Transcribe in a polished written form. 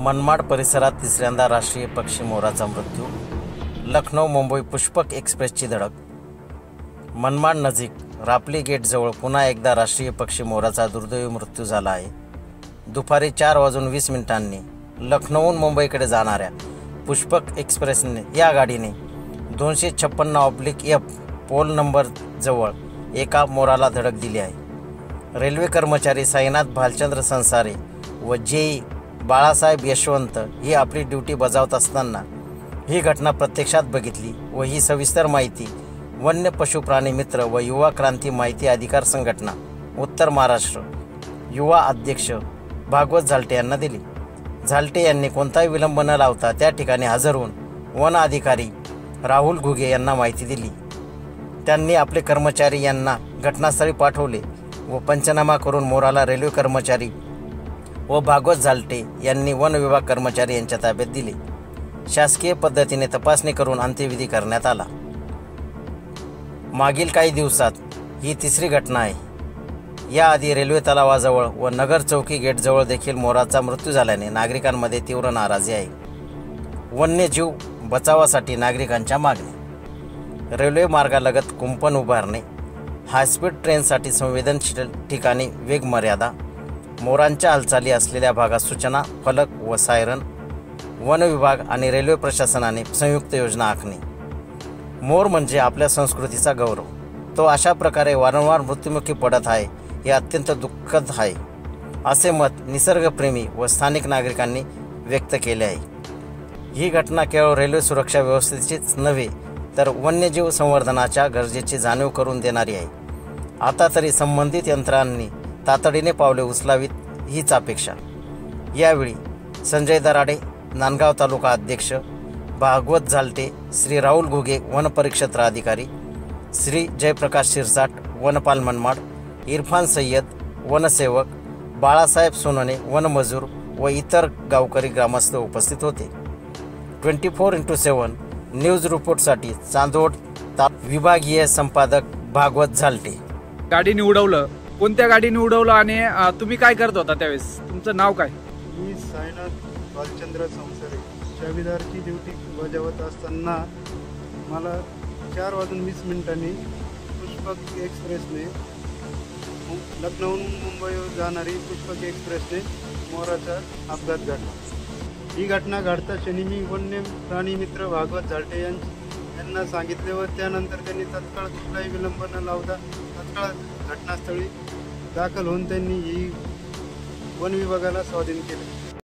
मनमाड परिसरात तिसऱ्यांदा राष्ट्रीय पक्षी मोराचा मृत्यू. लखनौ मुंबई पुष्पक एक्सप्रेसची धडक. मनमाड नजीक रापली गेटजवळ पुन्हा एकदा राष्ट्रीय पक्षी मोराचा दुर्दैवी मृत्यू झाला आहे. दुपारी 4:20 लखनौहून मुंबईकडे जाणाऱ्या पुष्पक एक्सप्रेसने या गाडीने 256/F पोल नंबर जवळ एका मोराला धडक दिली आहे. रेल्वे कर्मचारी साईनाथ भालचंद्र संसारे व जेई बाळासाहेब यशवंत ही आपली ड्युटी बजावत असताना ही घटना प्रत्यक्षात बघितली व ही सविस्तर माहिती वन्य पशु प्राणी मित्र व युवा क्रांती माहिती अधिकार संघटना उत्तर महाराष्ट्र युवा अध्यक्ष भागवत झालटे यांना दिली. झालटे यांनी कोणताही विलंब न लावता त्या ठिकाणी हजर होऊन वन अधिकारी राहुल घुगे यांना माहिती दिली. त्यांनी आपले कर्मचारी यांना घटनास्थळी पाठवले व पंचनामा करून मोराला रेल्वे कर्मचारी व भागवत झालटे यांनी वन विभाग कर्मचारी यांच्या ताब्यात दिले. शासकीय पद्धतीने तपासणी करून अंत्यविधी करण्यात आला. मागील काही दिवसात ही तिसरी घटना आहे. याआधी रेल्वे तलावाजवळ व नगर चौकी गेटजवळ देखील मोराचा मृत्यू झाल्याने नागरिकांमध्ये तीव्र नाराजी आहे. वन्यजीव बचावासाठी नागरिकांच्या मागणी. रेल्वे मार्गालगत कुंपण उभारणे, हायस्पीड ट्रेनसाठी संवेदनशील ठिकाणी वेग मर्यादा, मोरांच्या हालचाली असलेल्या भागात सूचना फलक व सायरन, वन विभाग आणि रेल्वे प्रशासनाने संयुक्त योजना आखणे. मोर म्हणजे आपल्या संस्कृतीचा गौरव. तो अशा प्रकारे वारंवार मृत्युमुखी पडत आहे हे अत्यंत दुःखद आहे, असे मत निसर्गप्रेमी व स्थानिक नागरिकांनी व्यक्त केले आहे. ही घटना केवळ रेल्वे सुरक्षा व्यवस्थेचीच नव्हे तर वन्यजीव संवर्धनाच्या गरजेची जाणीव करून देणारी आहे. आता तरी संबंधित यंत्रणांनी तातडीने पावले उचलावीत हीच अपेक्षा. यावेळी संजय दराडे नांदगाव तालुका अध्यक्ष, भागवत झालटे, श्री राहुल घुगे वनपरिक्षेत्र अधिकारी, श्री जयप्रकाश शिरसाट वनपाल मनमाड, इरफान सय्यद वनसेवक, बाळासाहेब सोनने वनमजूर व इतर गावकरी ग्रामस्थ उपस्थित होते. 24x7 न्यूज रिपोर्टसाठी चांदोड विभागीय संपादक भागवत झालटे. गाडीने उडवलं, कोणत्या गाडीने उडवलं आणि तुम्ही काय करत होता त्यावेळेस? तुमचं नाव काय? मी साईनाथ भालचंद्र संसारे चावीदारची ड्युटी बजावत असताना मला 4:20 पुष्पक एक्सप्रेसने लखनौहून मुंबईवर जाणारी पुष्पक एक्सप्रेसने मोराचा अपघात घडला. ही घटना घडता क्षणी मी वन्य प्राणी मित्र भागवत झालटे यांना सांगितले व त्यानंतर त्यांनी तत्काळ कुठलाही विलंब न लावता तत्काळ घटनास्थळी दाखल होऊन त्यांनी ही वन विभागाला स्वाधीन केले.